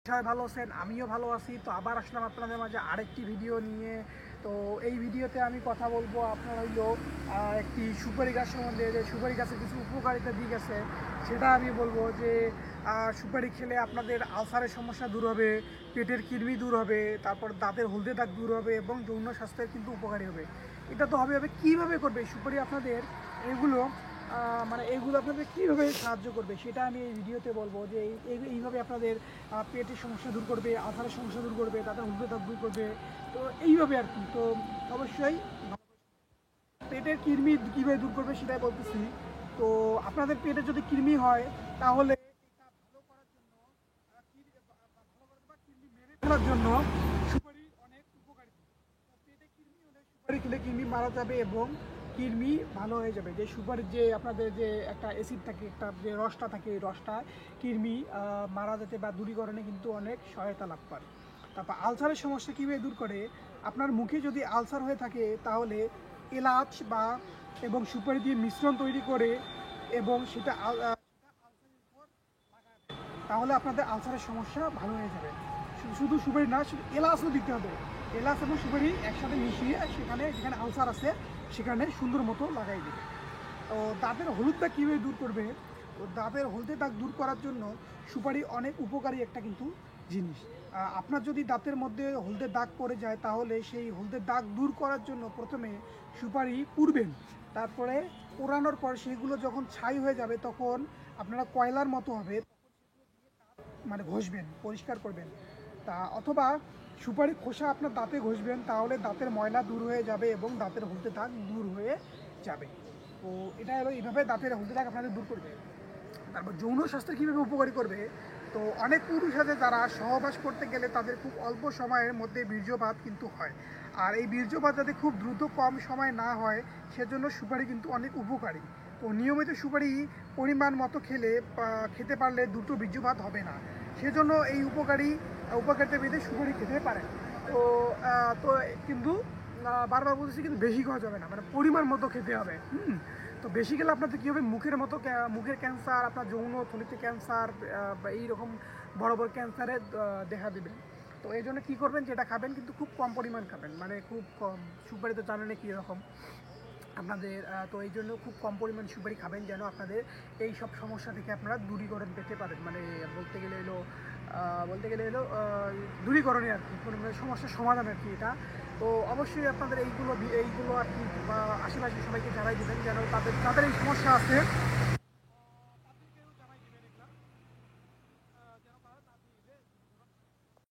সবাই ভালো আছেন, আমিও ভালো আছি। তো আবার আসলাম আপনাদের মাঝে আরেকটি ভিডিও নিয়ে। তো এই ভিডিওতে আমি কথা বলবো আপনার হইলো একটি সুপারি গাছ সম্বন্ধে, যে সুপারি গাছের কিছু উপকারিতা দিক আছে সেটা আমি বলবো। যে সুপারি খেলে আপনাদের আলসারের সমস্যা দূর হবে, পেটের কৃমি দূর হবে, তারপর দাঁতের হলদে দাগ দূর হবে এবং যৌন স্বাস্থ্যের কিন্তু উপকারী হবে। এটা তো হবে কীভাবে করবে সুপারি আপনাদের এগুলো মানে এইগুলো আপনাদের কীভাবে সাহায্য করবে সেটা আমি এই ভিডিওতে বলবো। যে এইভাবে আপনাদের পেটের সমস্যা দূর করবে, আধারের সমস্যা দূর করবে, তাদের হলদে দাগ দূর করবে। তো এইভাবে আর কি। তো অবশ্যই পেটের কৃমি কীভাবে দূর করবে সেটাই বলতেছি। তো আপনাদের পেটে যদি কৃমি হয় তাহলে এটা ভালো করার জন্য কৃমি মেরে ফেলার জন্য সুপারি অনেক উপকারী। পেটে কৃমি হলে সুপারি খেলে কৃমি মারা যাবে এবং কৃমি ভালো হয়ে যাবে। যে সুপারির যে আপনাদের যে একটা অ্যাসিড থাকে, একটা যে রসটা থাকে, এই রসটা কৃমি মারা যেতে বা দূরীকরণে কিন্তু অনেক সহায়তা লাভ করে। তারপর আলসারের সমস্যা কীভাবে দূর করে, আপনার মুখে যদি আলসার হয়ে থাকে তাহলে এলাচ বা এবং সুপারি দিয়ে মিশ্রণ তৈরি করে এবং সেটা তাহলে আপনাদের আলসারের সমস্যা ভালো হয়ে যাবে। শুধু সুপারি না, শুধু এলাচও দিতে হবে। এলাচ এবং সুপারি একসাথে মিশিয়ে সেখানে যেখানে আলসার আছে সেখানে সুন্দর মতো লাগাই দেবে। তো দাঁতের হলুদ দাগ কীভাবে দূর করবে? তো দাঁতের হলদে দাগ দূর করার জন্য সুপারি অনেক উপকারী একটা কিন্তু জিনিস। আপনার যদি দাঁতের মধ্যে হলদে দাগ পড়ে যায় তাহলে সেই হলদে দাগ দূর করার জন্য প্রথমে সুপারি পুড়বেন। তারপরে পোড়ানোর পর সেগুলো যখন ছাই হয়ে যাবে তখন আপনারা কয়লার মতো হবে, মানে ঘষবেন, পরিষ্কার করবেন। তা অথবা সুপারি খোসা আপনার দাঁতে ঘষবেন, তাহলে দাঁতের ময়লা দূর হয়ে যাবে এবং দাঁতের হলদে দাগ দূর হয়ে যাবে। তো এটা হলো এইভাবে দাঁতের হলদে দাগ আপনাদের দূর করবে। তারপর যৌন স্বাস্থ্যের কীভাবে উপকারী করবে? তো অনেক পুরুষ আছে যারা সহবাস করতে গেলে তাদের খুব অল্প সময়ের মধ্যে বীর্যপাত কিন্তু হয়। আর এই বীর্যপাত যাতে খুব দ্রুত কম সময় না হয় সেজন্য সুপারি কিন্তু অনেক উপকারী। তো নিয়মিত সুপারি পরিমাণ মতো খেতে পারলে দ্রুত বীর্যপাত হবে না। সেজন্য এই উপকারিতা পেতে সুপারি খেতে পারে। তো তো কিন্তু বারবার বলতেছি, কিন্তু বেশি খাওয়া যাবে না, মানে পরিমাণ মতো খেতে হবে। তো বেশি গেলে আপনাদের কী হবে, মুখের ক্যান্সার, আপনার যৌন থলিতে ক্যান্সার বা এইরকম বড় বড় ক্যান্সারে দেখা দেবে। তো এই জন্য কী করবেন, যেটা খাবেন কিন্তু খুব কম পরিমাণ খাবেন, মানে খুব কম। সুপারি তো জানেন কীরকম আপনাদের। তো এই জন্য খুব কম পরিমাণ সুপারি খাবেন যেন আপনাদের এই সব সমস্যা থেকে আপনারা দূরীকরণ পেতে পারেন। মানে বলতে গেলে এলো দূরীকরণে আর কি, কোনো সমস্যার সমাধান আর কি এটা। তো অবশ্যই আপনাদের এইগুলো আর কি আশেপাশে সবাইকে জানাই দেবেন যেন তাদের এই সমস্যা আছে